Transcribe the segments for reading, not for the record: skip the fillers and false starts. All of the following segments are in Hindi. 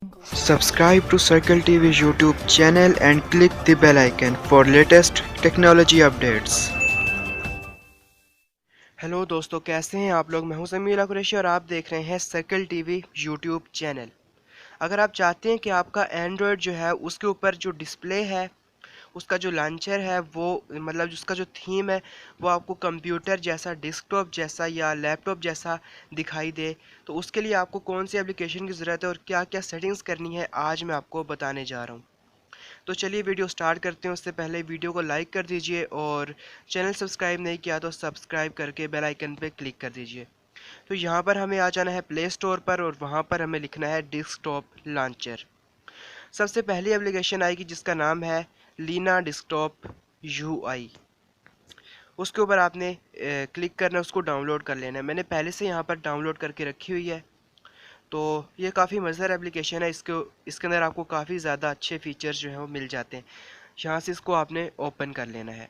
Subscribe to Circle TV YouTube channel and click the bell icon for latest technology updates. Hello दोस्तों, कैसे हैं आप लोग। मैं हूं समीला कुरैशी और आप देख रहे हैं सर्कल टीवी यूट्यूब चैनल। अगर आप चाहते हैं कि आपका एंड्रॉयड जो है उसके ऊपर जो डिस्प्ले है, उसका जो लॉन्चर है, वो मतलब उसका जो थीम है वो आपको कंप्यूटर जैसा, डेस्कटॉप जैसा या लैपटॉप जैसा दिखाई दे, तो उसके लिए आपको कौन सी एप्लीकेशन की ज़रूरत है और क्या क्या सेटिंग्स करनी है, आज मैं आपको बताने जा रहा हूँ। तो चलिए वीडियो स्टार्ट करते हैं। उससे पहले वीडियो को लाइक कर दीजिए और चैनल सब्सक्राइब नहीं किया तो सब्सक्राइब करके बेल आइकन पे क्लिक कर दीजिए। तो यहाँ पर हमें आ जाना है प्ले स्टोर पर और वहाँ पर हमें लिखना है डेस्कटॉप लॉन्चर। सबसे पहली एप्लीकेशन आएगी जिसका नाम है लीना डेस्कटॉप यूआई। उसके ऊपर आपने क्लिक करना है, उसको डाउनलोड कर लेना है। मैंने पहले से यहाँ पर डाउनलोड करके रखी हुई है। तो ये काफ़ी मज़ेदार एप्लीकेशन है। इसके अंदर आपको काफ़ी ज़्यादा अच्छे फीचर्स जो हैं वो मिल जाते हैं। यहाँ से इसको आपने ओपन कर लेना है।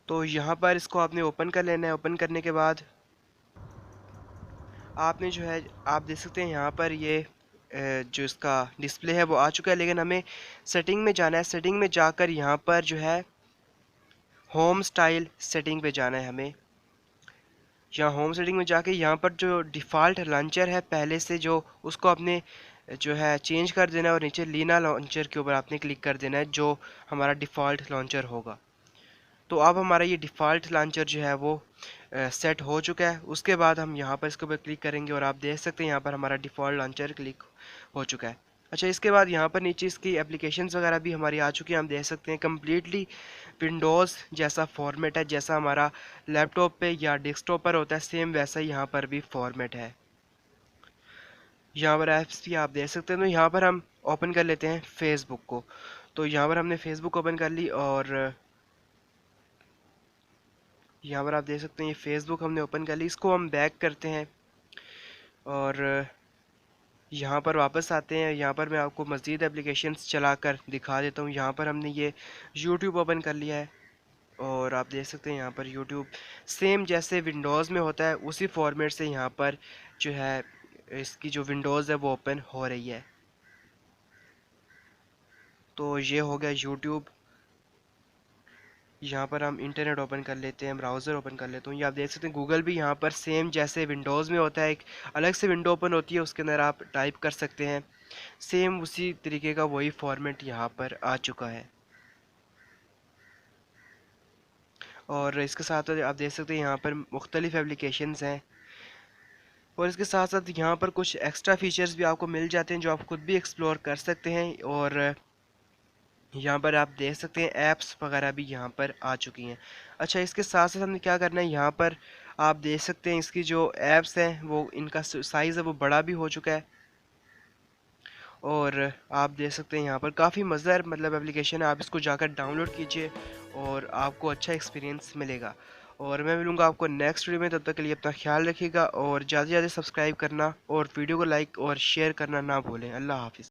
तो यहाँ पर इसको आपने ओपन कर लेना है। ओपन करने के बाद आपने जो है, आप देख सकते हैं यहाँ पर ये जो इसका डिस्प्ले है वो आ चुका है, लेकिन हमें सेटिंग में जाना है। सेटिंग में जाकर यहाँ पर जो है होम स्टाइल सेटिंग पे जाना है हमें। यहाँ होम सेटिंग में जाके यहाँ पर जो डिफ़ॉल्ट लॉन्चर है पहले से, जो उसको आपने जो है चेंज कर देना है और नीचे लीना लॉन्चर के ऊपर आपने क्लिक कर देना है, जो हमारा डिफ़ॉल्ट लॉन्चर होगा। तो अब हमारा ये डिफ़ॉल्ट लॉन्चर जो है वो सेट हो चुका है। उसके बाद हम यहाँ पर इसके ऊपर क्लिक करेंगे और आप देख सकते हैं यहाँ पर हमारा डिफ़ॉल्ट लॉन्चर क्लिक हो चुका है। अच्छा, इसके बाद यहाँ पर नीचे इसकी एप्लीकेशंस वगैरह भी हमारी आ चुकी हैं। हम देख सकते हैं कम्प्लीटली विंडोज़ जैसा फॉर्मेट है, जैसा हमारा लैपटॉप पे या डेस्कटॉप पर होता है सेम वैसा ही यहाँ पर भी फॉर्मेट है। यहाँ पर ऐप्स भी आप देख सकते हैं। तो यहाँ पर हम ओपन कर लेते हैं फेसबुक को। तो यहाँ पर हमने फेसबुक ओपन कर ली और यहाँ पर आप देख सकते हैं ये फेसबुक हमने ओपन कर ली। इसको हम बैक करते हैं और यहाँ पर वापस आते हैं। यहाँ पर मैं आपको मज़ीद एप्लीकेशंस चलाकर दिखा देता हूँ। यहाँ पर हमने ये यूट्यूब ओपन कर लिया है और आप देख सकते हैं यहाँ पर यूट्यूब सेम जैसे विंडोज़ में होता है उसी फॉर्मेट से यहाँ पर जो है इसकी जो विंडोज़ है वो ओपन हो रही है। तो ये हो गया यूट्यूब। यहाँ पर हम इंटरनेट ओपन कर लेते हैं, ब्राउज़र ओपन कर लेते हैं। ये आप देख सकते हैं गूगल भी यहाँ पर सेम जैसे विंडोज़ में होता है, एक अलग से विंडो ओपन होती है, उसके अंदर आप टाइप कर सकते हैं। सेम उसी तरीके का वही फॉर्मेट यहाँ पर आ चुका है। और इसके साथ आप देख सकते हैं यहाँ पर मुख्तलिफ़ एप्लीकेशंस हैं और इसके साथ साथ यहाँ पर कुछ एक्स्ट्रा फीचर्स भी आपको मिल जाते हैं जो आप खुद भी एक्सप्लोर कर सकते हैं। और यहाँ पर आप देख सकते हैं ऐप्स वगैरह भी यहाँ पर आ चुकी हैं। अच्छा, इसके साथ साथ हमने क्या करना है, यहाँ पर आप देख सकते हैं इसकी जो ऐप्स हैं वो इनका साइज़ है वो बड़ा भी हो चुका है। और आप देख सकते हैं यहाँ पर काफ़ी मज़ेदार मतलब एप्लीकेशन है। आप इसको जाकर डाउनलोड कीजिए और आपको अच्छा एक्सपीरियंस मिलेगा। और मैं मिलूँगा आपको नेक्स्ट वीडियो में। तब तक के लिए अपना ख्याल रखिएगा और ज़्यादा से ज़्यादा सब्सक्राइब करना और वीडियो को लाइक और शेयर करना ना भूलें। अल्लाह हाफिज़।